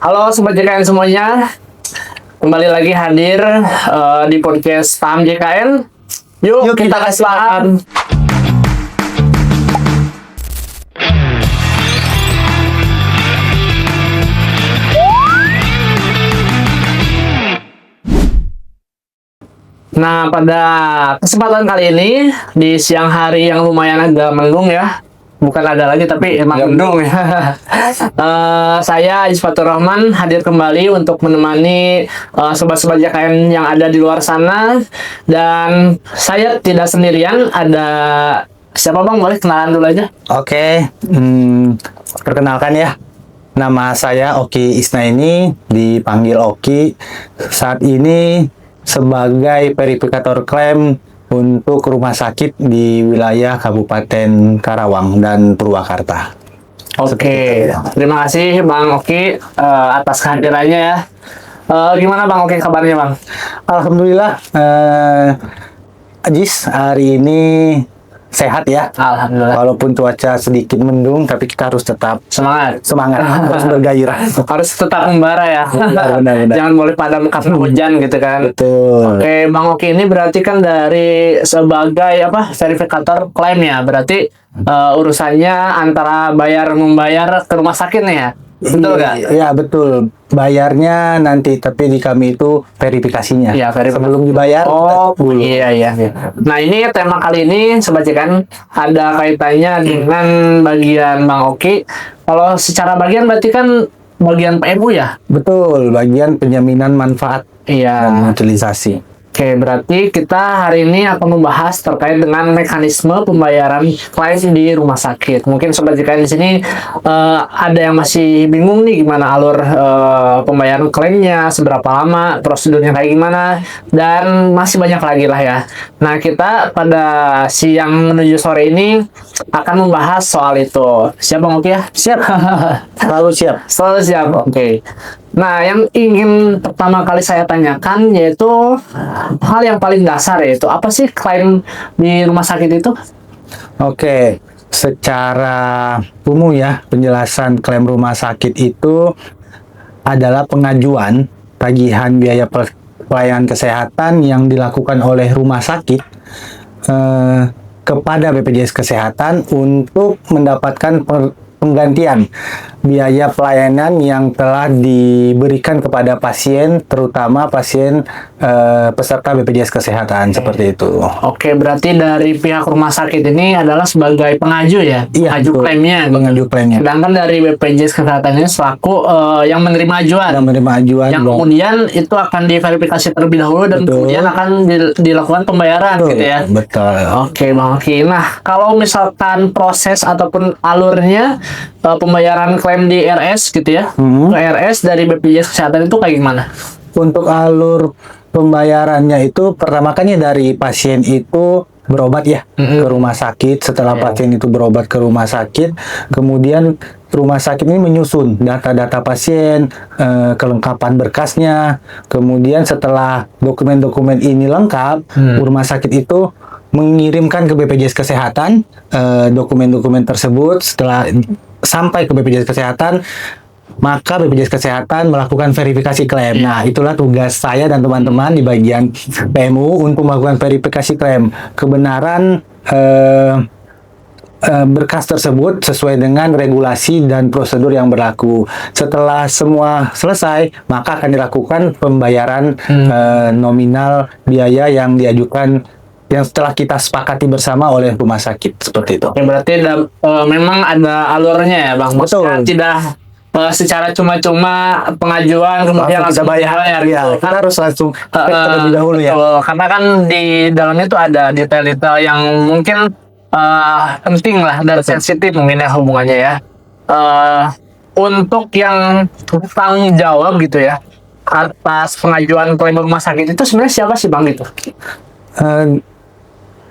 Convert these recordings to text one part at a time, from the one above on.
Halo Sobat JKN semuanya, kembali lagi hadir di podcast Paham JKN. Yuk kita kasih paham. Nah, pada kesempatan kali ini di siang hari yang lumayan agak mendung ya. Bukan ada lagi, tapi emang mendung ya. Saya Ajis Fatur Rahman hadir kembali untuk menemani sobat-sobat JKN yang ada di luar sana. Dan saya tidak sendirian, ada siapa Bang? Boleh kenalan dulu aja. Oke, perkenalkan ya. Nama saya Oki Isnaini, dipanggil Oki. Saat ini sebagai verifikator klaim untuk rumah sakit di wilayah Kabupaten Karawang dan Purwakarta. Oke, terima kasih Bang Oki atas kehadirannya ya. Gimana Bang Oki kabarnya Bang? Alhamdulillah, Ajis hari ini sehat ya. Alhamdulillah. Walaupun cuaca sedikit mendung, tapi kita harus tetap Semangat. harus bergairah. Harus tetap membara ya. Benar. Jangan boleh padam karena hujan gitu kan. Betul. Oke, Bang Oki ini berarti kan dari sebagai verifikator klaim ya. Berarti urusannya antara bayar membayar ke rumah sakit nih ya. Betul nggak? Iya betul. Bayarnya nanti, tapi di kami itu verifikasinya. Iya, Sebelum dibayar. Oh, kita dulu. iya. Nah, ini tema kali ini Sobat JKN ada kaitannya dengan bagian Bang Oki. Kalau secara bagian berarti kan bagian PMU ya? Betul, bagian penjaminan manfaat Iya. dan utilisasi. Oke, berarti kita hari ini akan membahas terkait dengan mekanisme pembayaran klaim di rumah sakit. Mungkin Sobat JKN di sini ada yang masih bingung nih gimana alur pembayaran klaimnya, seberapa lama, prosedurnya kayak gimana, dan masih banyak lagi lah ya. Nah, kita pada siang menuju sore ini akan membahas soal itu. Siap Bang Oki ya? Siap. Selalu siap. Selalu siap, oke. Nah, yang ingin pertama kali saya tanyakan yaitu hal yang paling dasar, yaitu apa sih klaim di rumah sakit itu? Oke, secara umum ya, penjelasan klaim rumah sakit itu adalah pengajuan tagihan biaya pelayanan kesehatan yang dilakukan oleh rumah sakit kepada BPJS Kesehatan untuk mendapatkan penggantian biaya pelayanan yang telah diberikan kepada pasien, terutama pasien peserta BPJS Kesehatan, seperti itu. Oke, berarti dari pihak rumah sakit ini adalah sebagai pengaju ya? Iya, Pengaju betul. klaimnya. Pengaju klaimnya. Sedangkan dari BPJS Kesehatan ini selaku yang menerima ajuan. Yang menerima ajuan. Yang kemudian itu akan diverifikasi terlebih dahulu dan Betul. kemudian akan dilakukan pembayaran gitu ya? Betul. Oke Bang Oki. Nah, kalau misalkan proses ataupun alurnya pembayaran klaim di RS gitu ya, ke RS dari BPJS Kesehatan itu kayak gimana? Untuk alur pembayarannya itu pertama kali dari pasien itu berobat ya ke rumah sakit. Setelah pasien itu berobat ke rumah sakit, kemudian rumah sakit ini menyusun data-data pasien, kelengkapan berkasnya. Kemudian setelah dokumen-dokumen ini lengkap, rumah sakit itu mengirimkan ke BPJS Kesehatan dokumen-dokumen tersebut. Setelah sampai ke BPJS Kesehatan, maka BPJS Kesehatan melakukan verifikasi klaim. Nah, itulah tugas saya dan teman-teman di bagian PMU untuk melakukan verifikasi klaim. Kebenaran berkas tersebut sesuai dengan regulasi dan prosedur yang berlaku. Setelah semua selesai, maka akan dilakukan pembayaran nominal biaya yang diajukan, yang setelah kita sepakati bersama oleh rumah sakit, seperti itu. Ya, berarti memang ada alurnya ya Bang. Maksudnya Betul. tidak secara cuma-cuma pengajuan kemudian Langsung bisa bayar. Ya, kita harus langsung terlebih dahulu ya. Karena kan di dalamnya itu ada detail-detail yang mungkin penting lah dan sensitif mungkin ya hubungannya ya. Untuk yang tanggung jawab gitu ya atas pengajuan klaim rumah sakit itu sebenarnya siapa sih Bang gitu?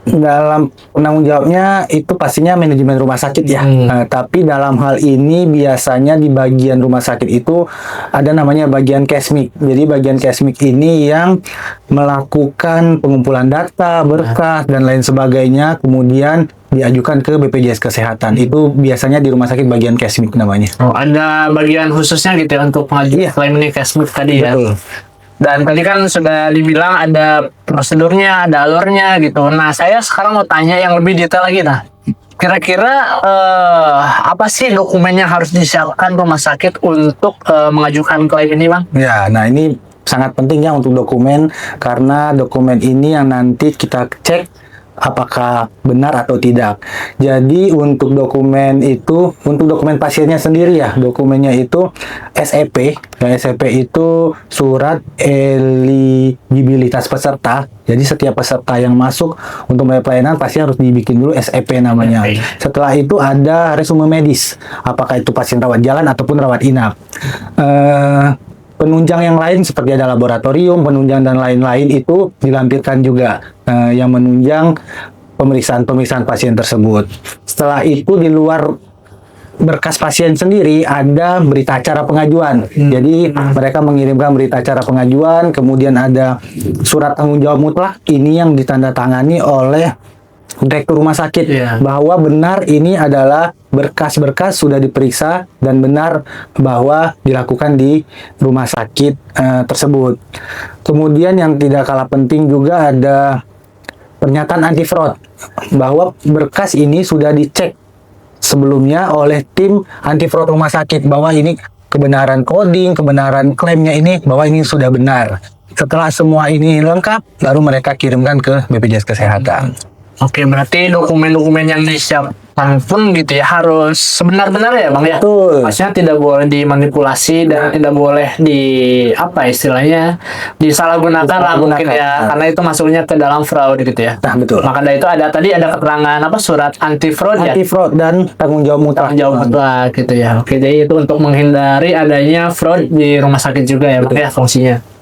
Dalam penanggung jawabnya itu pastinya manajemen rumah sakit ya. Tapi dalam hal ini biasanya di bagian rumah sakit itu ada namanya bagian Kesmik. Jadi bagian Kesmik ini yang melakukan pengumpulan data, berkas dan lain sebagainya, kemudian diajukan ke BPJS Kesehatan. Itu biasanya di rumah sakit bagian Kesmik namanya. Oh, ada bagian khususnya gitu ya untuk pengajuan Iya. klaim ini Kesmik tadi ya. Betul. Dan tadi kan sudah dibilang ada prosedurnya, ada alurnya gitu. Nah, saya sekarang mau tanya yang lebih detail lagi nah. Kira-kira apa sih dokumen yang harus disiapkan rumah sakit untuk mengajukan klaim ini, Bang? Ya, nah ini sangat penting ya untuk dokumen, karena dokumen ini yang nanti kita cek apakah benar atau tidak. Jadi untuk dokumen itu, untuk dokumen pasiennya sendiri ya, dokumennya itu SEP. Ya, SEP itu surat eligibilitas peserta. Jadi setiap peserta yang masuk untuk membayar pelayanan pasti harus dibikin dulu SEP namanya. Oke. Setelah itu ada resume medis, apakah itu pasien rawat jalan ataupun rawat inap. Penunjang yang lain seperti ada laboratorium, penunjang dan lain-lain itu dilampirkan juga yang menunjang pemeriksaan pasien tersebut. Setelah itu di luar berkas pasien sendiri ada berita acara pengajuan. Jadi mereka mengirimkan berita acara pengajuan, kemudian ada surat tanggung jawab mutlak, ini yang ditandatangani oleh direktur rumah sakit bahwa benar ini adalah berkas-berkas sudah diperiksa dan benar bahwa dilakukan di rumah sakit tersebut. Kemudian yang tidak kalah penting juga ada pernyataan anti fraud bahwa berkas ini sudah dicek sebelumnya oleh tim anti fraud rumah sakit bahwa ini kebenaran coding, kebenaran klaimnya ini bahwa ini sudah benar. Setelah semua ini lengkap, baru mereka kirimkan ke BPJS Kesehatan. Oke, berarti dokumen-dokumen yang disiapkan pun gitu ya harus sebenar-benar ya, Bang ya. Betul. Maksudnya tidak boleh dimanipulasi dan tidak boleh apa istilahnya disalahgunakan lah mungkin ya, karena itu masuknya ke dalam fraud gitu ya. Nah, betul. Maka dari itu tadi ada keterangan surat anti fraud ya. Anti fraud dan tanggung jawab mutlak. Tanggung jawab mutlak gitu ya. Oke, jadi itu untuk menghindari adanya fraud di rumah sakit juga ya, Bang ya fungsinya.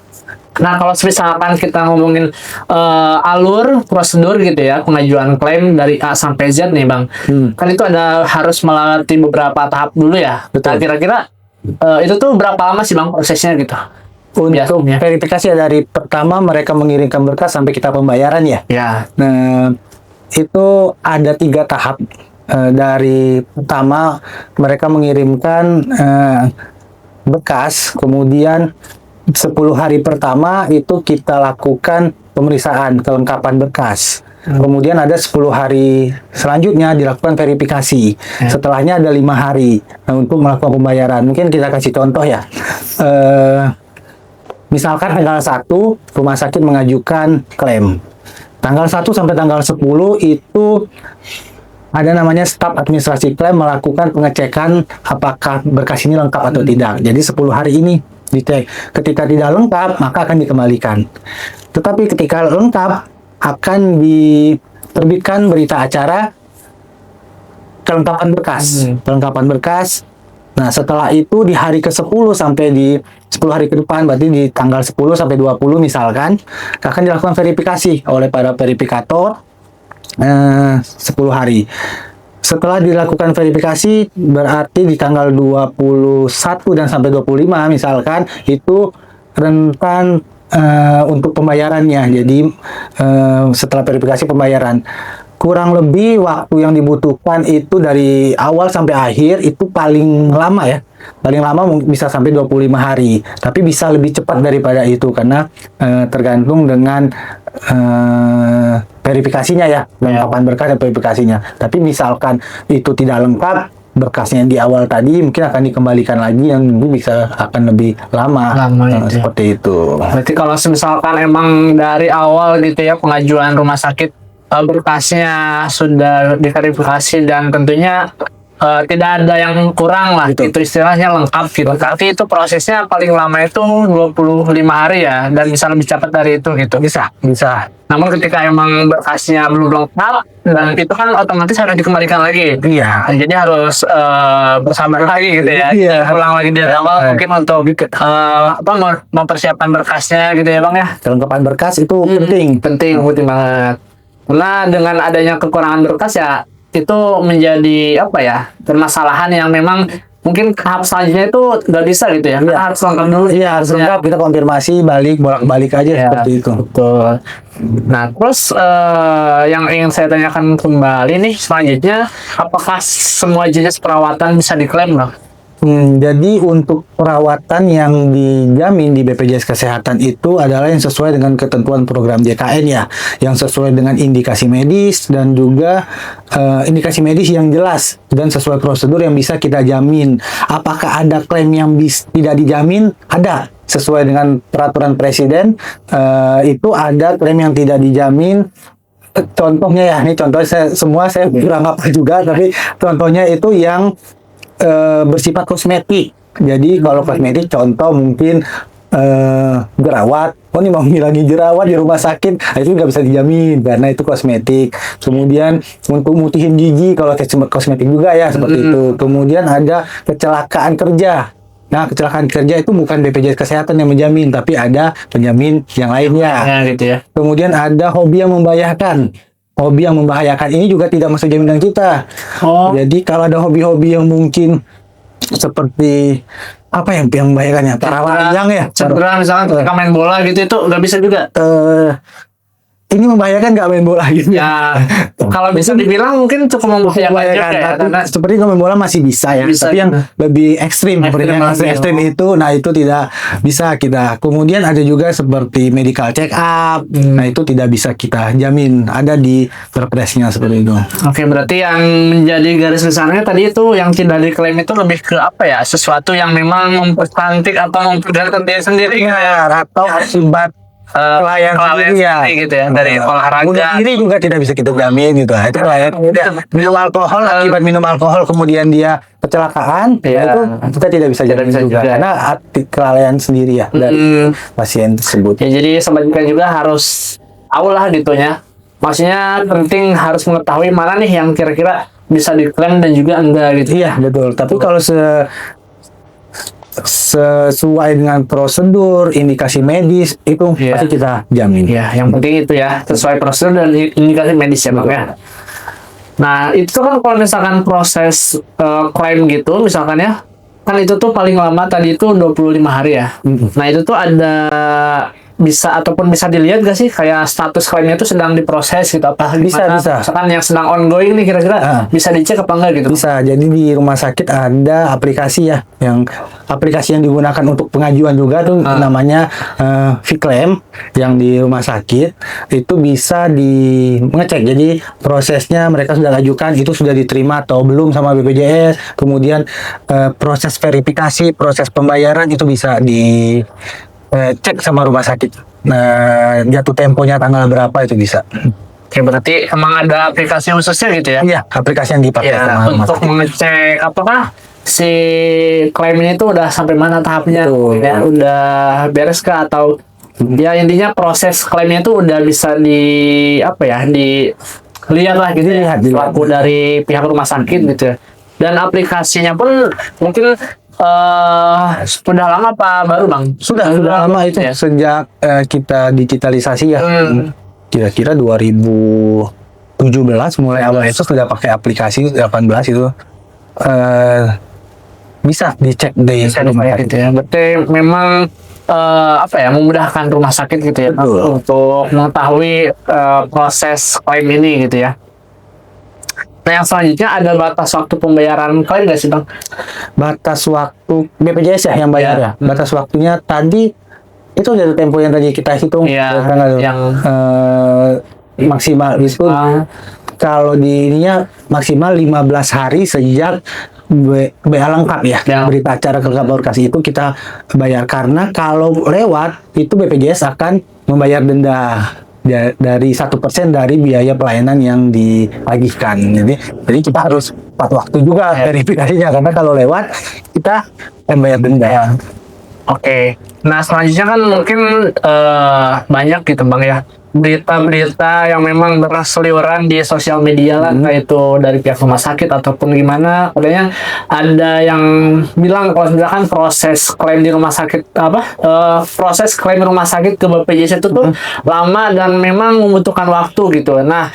Nah, kalau misalkan kita ngomongin alur prosedur gitu ya, pengajuan klaim dari A sampai Z nih, Bang. Kan itu harus melewati beberapa tahap dulu ya. Betul. Nah, kira-kira itu tuh berapa lama sih, Bang, prosesnya gitu? Untuk Biasanya. verifikasi ya, dari pertama mereka mengirimkan berkas sampai kita pembayaran ya. Ya. Nah, itu ada 3 tahap. Dari pertama mereka mengirimkan berkas, kemudian 10 hari pertama itu kita lakukan pemeriksaan kelengkapan berkas. Kemudian ada 10 hari selanjutnya dilakukan verifikasi. Setelahnya ada 5 hari untuk melakukan pembayaran. Mungkin kita kasih contoh ya. Misalkan tanggal 1 rumah sakit mengajukan klaim. Tanggal 1 sampai tanggal 10 itu ada namanya staf administrasi klaim melakukan pengecekan apakah berkas ini lengkap atau tidak. Jadi 10 hari ini dicek. Ketika tidak lengkap, maka akan dikembalikan. Tetapi ketika lengkap, akan diterbitkan berita acara kelengkapan berkas. Kelengkapan berkas. Nah, setelah itu di hari ke-10 sampai di 10 hari ke depan, berarti di tanggal 10 sampai 20 misalkan, akan dilakukan verifikasi oleh para verifikator 10 hari. Setelah dilakukan verifikasi, berarti di tanggal 21 dan sampai 25 misalkan, itu rentan untuk pembayarannya. Jadi setelah verifikasi pembayaran. Kurang lebih waktu yang dibutuhkan itu dari awal sampai akhir itu paling lama ya. Paling lama bisa sampai 25 hari. Tapi bisa lebih cepat daripada itu karena tergantung dengan verifikasinya ya, lengkapan berkas dan verifikasinya. Tapi misalkan itu tidak lengkap, berkasnya di awal tadi mungkin akan dikembalikan lagi yang mungkin bisa akan lebih lama seperti itu. Berarti kalau misalkan emang dari awal gitu ya pengajuan rumah sakit berkasnya sudah diverifikasi dan tentunya tidak ada yang kurang lah, Betul. itu istilahnya lengkap gitu. Tapi itu prosesnya paling lama itu 25 hari ya, dan bisa lebih cepat dari itu gitu. Bisa. Namun ketika emang berkasnya belum lengkap, dan itu kan otomatis harus dikembalikan lagi. Iya. Nah, jadi harus bersabar lagi gitu ya. Iya. Ulang lagi dari awal mungkin untuk mempersiapkan berkasnya gitu ya, Bang ya. Kelengkapan berkas itu penting. Penting banget. Karena dengan adanya kekurangan berkas ya itu menjadi permasalahan yang memang mungkin tahap selanjutnya itu nggak bisa gitu ya, karena harus lengkap dulu. Iya, harus lengkap, kita konfirmasi, balik, bolak-balik aja Ya, seperti itu. betul. Nah, terus yang ingin saya tanyakan kembali nih selanjutnya, apakah semua jenis perawatan bisa diklaim, Bang? Jadi untuk perawatan yang dijamin di BPJS Kesehatan itu adalah yang sesuai dengan ketentuan program JKN ya, yang sesuai dengan indikasi medis dan juga indikasi medis yang jelas dan sesuai prosedur yang bisa kita jamin. Apakah ada klaim yang tidak dijamin? Ada. Sesuai dengan peraturan presiden itu ada klaim yang tidak dijamin. Contohnya ya, ini contoh saya kurang apa juga, tapi contohnya itu yang bersifat kosmetik. Jadi kalau kosmetik contoh mungkin jerawat. Oh, ini mau ngilangin jerawat di rumah sakit, nah, itu nggak bisa dijamin karena itu kosmetik. Kemudian untuk mutihin gigi kalau kosmetik juga ya seperti itu. Kemudian ada kecelakaan kerja. Nah, kecelakaan kerja itu bukan BPJS Kesehatan yang menjamin, tapi ada penjamin yang lainnya. Ya, gitu ya. Kemudian ada hobi yang membahayakan. Hobi yang membahayakan ini juga tidak masuk jaminan kita. Oh. Jadi kalau ada hobi-hobi yang mungkin seperti apa yang membahayakannya? Paralayang ya. Cedera misalkan ketika main bola gitu itu nggak bisa juga. Ini membahayakan nggak main bola gitu Ya, kalau bisa dibilang mungkin cukup membahayakan juga ya, tapi karena seperti kalau main bola masih bisa ya. Bisa, Tapi yang lebih ekstrim, seperti yang lagi. ekstrim itu, nah itu tidak bisa kita. Kemudian ada juga seperti medical check up, nah itu tidak bisa kita jamin. Ada di perpresnya seperti itu. Oke, berarti yang menjadi garis besarnya tadi itu yang tidak diklaim itu lebih ke apa ya? Sesuatu yang memang mempercantik atau memperlihatkan diri sendiri Ya, atau akibat pelayan sendiri ya. gitu ya, dari Bunuh olahraga. diri juga tidak bisa kita jamin gitu. Itu pelayan minum alkohol, akibat minum alkohol kemudian dia kecelakaan, Iya. itu kita tidak bisa jamin bisa juga, juga. karena kelalaian sendiri ya dari pasien tersebut. Ya, jadi sobat Bikan juga harus tahu lah gitunya. Maksudnya penting harus mengetahui mana nih yang kira-kira bisa diklaim dan juga enggak gitu. Iya, betul. Tapi kalau sesuai dengan prosedur, indikasi medis itu Iya. pasti kita jamin. Ya, yang penting itu ya, sesuai prosedur dan indikasi medis ya, Bang ya. Nah, itu kan kalau misalkan proses klaim gitu, misalkan ya, kan itu tuh paling lama tadi itu 25 hari ya. Nah, itu tuh ada bisa ataupun bisa dilihat gak sih kayak status klaimnya itu sedang diproses gitu apa Bisa, gimana? bisa. Misalkan yang sedang ongoing nih kira-kira bisa dicek apa enggak gitu. Bisa. Jadi di rumah sakit ada aplikasi ya, yang aplikasi yang digunakan untuk pengajuan juga tuh namanya Vclaim, yang di rumah sakit itu bisa mengecek. Jadi prosesnya mereka sudah ajukan itu sudah diterima atau belum sama BPJS. Kemudian proses verifikasi, proses pembayaran itu bisa cek sama rumah sakit. Nah, jatuh temponya tanggal berapa itu bisa. Oke, berarti emang ada aplikasi khususnya gitu ya? Iya, aplikasi yang dipakai Ya, sama rumah untuk sakit. mengecek apakah si klaim ini tuh udah sampai mana tahapnya, Betul. ya udah beres kah atau ya intinya proses klaimnya itu udah bisa dilihat lah gitu ya, Dilihat. selaku dari pihak rumah sakit gitu ya. Dan aplikasinya pun mungkin sudah lama apa baru, Bang? Sudah lama itu ya. sejak kita digitalisasi ya. Kira-kira 2017 mulai awal itu sudah pakai aplikasi 18 itu bisa dicek di Bisa rumah dipakai sakit. gitu ya. Berarti memang memudahkan rumah sakit gitu ya, Bang, Betul. untuk mengetahui proses klaim ini gitu ya. Nah, yang selanjutnya ada batas waktu pembayaran klaim nggak sih, Bang? Batas waktu BPJS ya yang bayar Ya. ya. Batas waktunya tadi itu jatuh tempo yang tadi kita hitung. Iya, tanggal yang maksimal itu kalau di ininya maksimal 15 hari sejak BA lengkap ya. Ya. Berita acara kasih itu kita bayar, karena kalau lewat itu BPJS akan membayar denda dari 1% dari biaya pelayanan yang ditagihkan. Jadi kita harus tepat waktu juga verifikasinya, karena kalau lewat kita membayar denda. Oke. Nah, selanjutnya kan mungkin banyak gitu, Bang ya, berita-berita yang memang berseliweran di sosial media lah, entah itu dari pihak rumah sakit ataupun gimana. Katanya ada yang bilang kalau misalkan proses klaim di rumah sakit proses klaim rumah sakit ke BPJS itu tuh lama dan memang membutuhkan waktu gitu. Nah,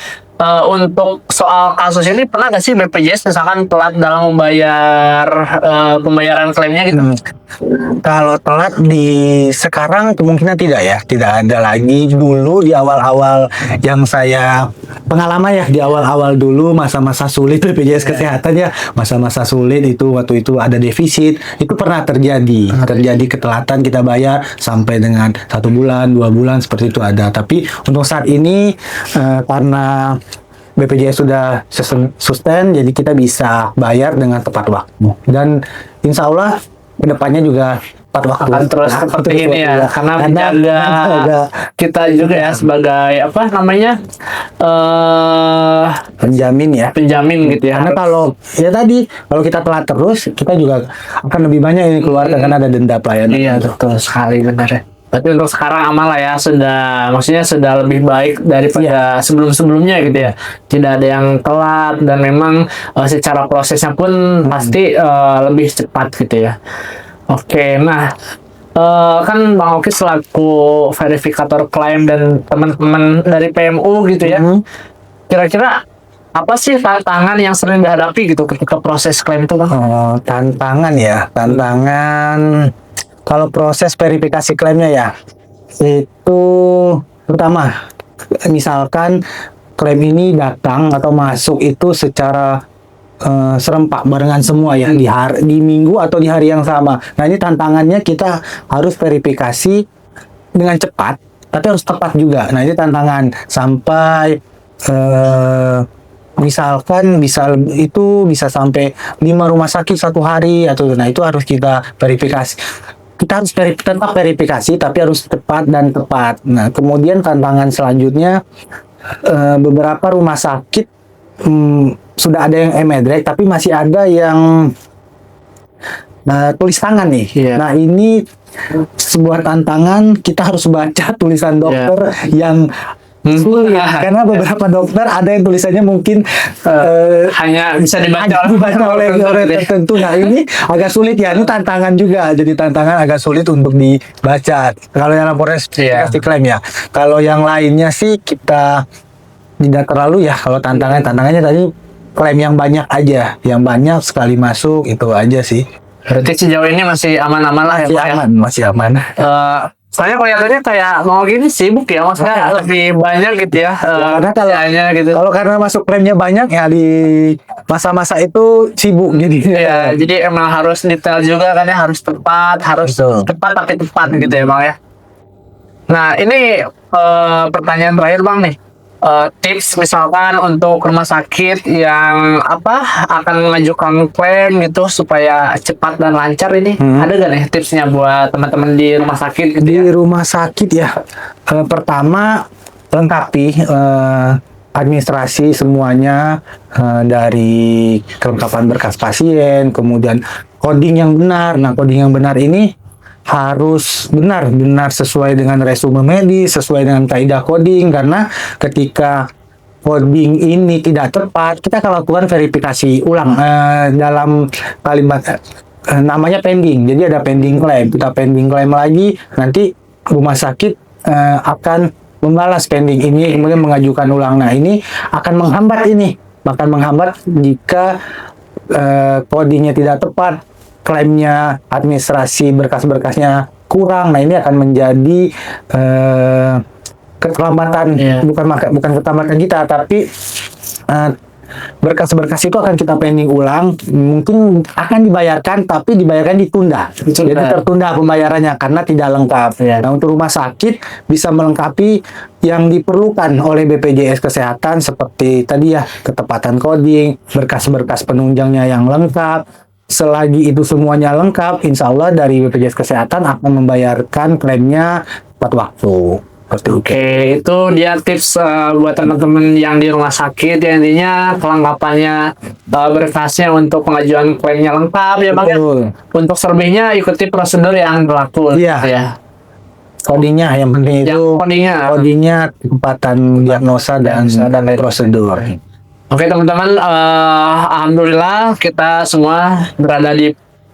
untuk soal kasus ini pernah nggak sih BPJS misalkan telat dalam membayar pembayaran klaimnya gitu? Kalau telat di sekarang kemungkinan tidak ya, tidak ada lagi. Dulu di awal-awal yang saya pengalaman ya, di awal-awal dulu masa-masa sulit BPJS Kesehatan ya, masa-masa sulit itu waktu itu ada defisit, itu pernah terjadi ketelatan kita bayar sampai dengan 1 bulan, 2 bulan seperti itu ada. Tapi untuk saat ini karena BPJS sudah sustain, jadi kita bisa bayar dengan tepat waktu. Dan insya Allah kedepannya juga tepat waktu. Akan terus seperti ini ya, karena menjaga kita juga ya sebagai apa namanya penjamin gitu ya. Karena kalau ya tadi kalau kita telat terus, kita juga akan lebih banyak ini keluarga karena ada denda pelayanan. Iya betul sekali, benar ya. Tapi untuk sekarang aman lah ya, maksudnya sudah lebih baik daripada sebelum-sebelumnya gitu ya. Tidak ada yang telat dan memang secara prosesnya pun pasti lebih cepat gitu ya. Oke, nah kan Bang Oki selaku verifikator klaim dan teman-teman dari PMU gitu ya. Kira-kira apa sih tantangan yang sering dihadapi gitu ketika proses klaim itu, Bang? Tantangan ya, kalau proses verifikasi klaimnya ya, itu pertama, misalkan klaim ini datang atau masuk itu secara serempak barengan semua ya, di minggu atau di hari yang sama. Nah ini tantangannya, kita harus verifikasi dengan cepat, tapi harus tepat juga. Nah ini tantangan sampai misalkan bisa sampai 5 rumah sakit satu hari atau nah itu harus kita verifikasi. Kita harus tetap verifikasi tapi harus cepat dan tepat. Nah, kemudian tantangan selanjutnya beberapa rumah sakit sudah ada yang e-medrek tapi masih ada yang tulis tangan nih. Yeah. Nah, ini sebuah tantangan, kita harus baca tulisan dokter yang sulit karena beberapa dokter ada yang tulisannya mungkin hanya bisa dibaca oleh tertentu. Nah ini agak sulit ya, ini tantangan juga, jadi tantangan agak sulit untuk dibaca kalau yang proses verifikasi klaim ya. Kalau yang lainnya sih kita tidak terlalu ya. Kalau tantangannya tadi klaim yang banyak aja, yang banyak sekali masuk itu aja sih. Berarti sejauh ini masih aman-aman lah ya, masih aman. Soalnya kelihatannya kayak mau gini sibuk ya, maksudnya lebih banyak gitu ya. Karena kalau karena masuk klaimnya banyak ya di masa-masa itu sibuk jadi. Ya, jadi emang harus detail juga kan ya, harus tepat tapi tepat gitu ya Bang ya. Nah ini pertanyaan terakhir Bang nih. Tips misalkan untuk rumah sakit yang akan mengajukan klaim gitu supaya cepat dan lancar ini, ada gak nih tipsnya buat teman-teman di rumah sakit gitu di rumah sakit ya? Pertama, lengkapi administrasi semuanya, dari kelengkapan berkas pasien, kemudian coding yang benar. Nah, coding yang benar ini harus benar sesuai dengan resume medis, sesuai dengan kaidah coding, karena ketika coding ini tidak tepat, kita akan lakukan verifikasi ulang dalam kalimat namanya pending. Jadi ada pending claim, kita pending claim lagi, nanti rumah sakit akan membalas pending ini, kemudian mengajukan ulang. Nah ini akan menghambat jika codingnya tidak tepat, klaimnya, administrasi berkas-berkasnya kurang. Nah ini akan menjadi keterlambatan, bukan keterlambatan kita, tapi berkas-berkas itu akan kita pending ulang, mungkin akan dibayarkan tapi dibayarkan ditunda. Jadi tertunda pembayarannya karena tidak lengkap. Nah untuk rumah sakit bisa melengkapi yang diperlukan oleh BPJS Kesehatan seperti tadi ya, ketepatan coding, berkas-berkas penunjangnya yang lengkap. Selagi itu semuanya lengkap, insya Allah dari BPJS Kesehatan akan membayarkan klaimnya tepat waktu. Oke, itu dia tips buat teman-teman yang di rumah sakit ya, intinya kelengkapannya berkasnya untuk pengajuan klaimnya lengkap ya Bang. Untuk selebihnya ikuti prosedur yang berlaku. Iya. Codingnya yang penting itu. Codingnya kecepatan diagnosa dan prosedur. Oke teman-teman, alhamdulillah kita semua berada di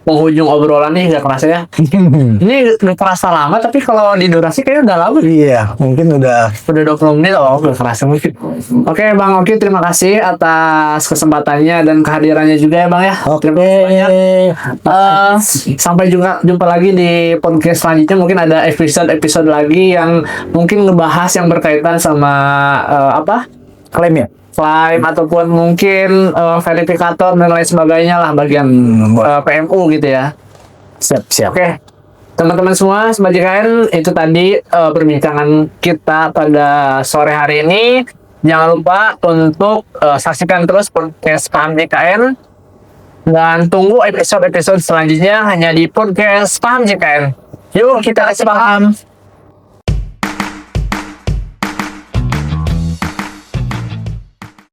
penghujung obrolan nih, gak kerasa ya. Ini gak kerasa lama, tapi kalau di durasi kayaknya udah lama. Iya, mungkin udah. Udah 20 menit, oh gak kerasa mungkin. Oke Bang Oki, terima kasih atas kesempatannya dan kehadirannya juga ya Bang ya. Oke. Terima kasih banyak. Sampai jumpa lagi di podcast selanjutnya. Mungkin ada episode lagi yang mungkin ngebahas yang berkaitan sama Klaim ya? klaim ataupun mungkin verifikator dan lain sebagainya lah bagian PMU gitu ya. Siap. Oke, teman-teman semua, Sobat JKN, itu tadi perbincangan kita pada sore hari ini. Jangan lupa untuk saksikan terus podcast Paham JKN dan tunggu episode-episode selanjutnya hanya di podcast Paham JKN. Yuk kita kasih paham.